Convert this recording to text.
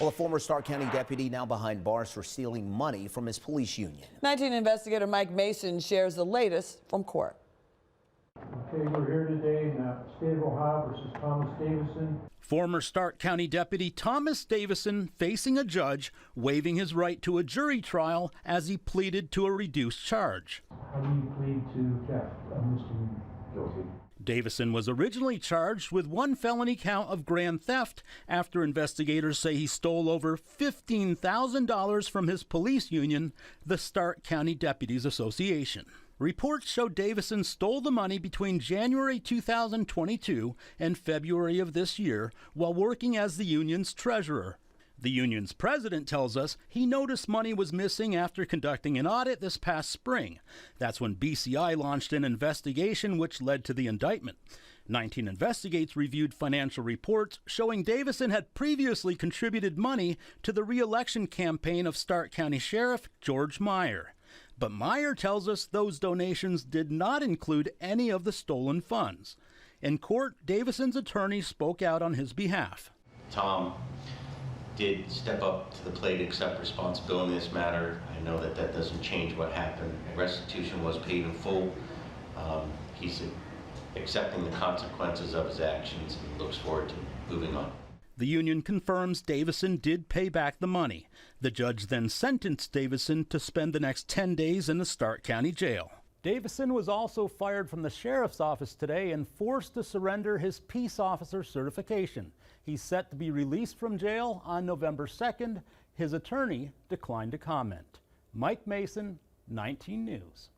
Well, a former Stark County deputy now behind bars for stealing money from his police union. 19 investigator Mike Mason shares the latest from court. Okay, we're here today in the state of Ohio versus Thomas Davison. Former Stark County Deputy Thomas Davison facing a judge waiving his right to a jury trial as he pleaded to a reduced charge. How do you plead to theft, Mr. Guilty? Davison was originally charged with one felony count of grand theft after investigators say he stole over $15,000 from his police union, the Stark County Deputies Association. Reports show Davison stole the money between January 2022 and February of this year while working as the union's treasurer. The union's president tells us he noticed money was missing after conducting an audit this past spring. That's when BCI launched an investigation which led to the indictment. 19 Investigates reviewed financial reports showing Davison had previously contributed money to the re-election campaign of Stark County Sheriff George Meyer. But Meyer tells us those donations did not include any of the stolen funds. In court, Davison's attorney spoke out on his behalf. Tom did step up to the plate, accept responsibility in this matter. I know that that doesn't change what happened. Restitution was paid in full. He's accepting the consequences of his actions and looks forward to moving on. The union confirms Davison did pay back the money. The judge then sentenced Davison to spend the next 10 days in the Stark County Jail. Davison was also fired from the sheriff's office today and forced to surrender his peace officer certification. He's set to be released from jail on November 2nd. His attorney declined to comment. Mike Mason, 19 News.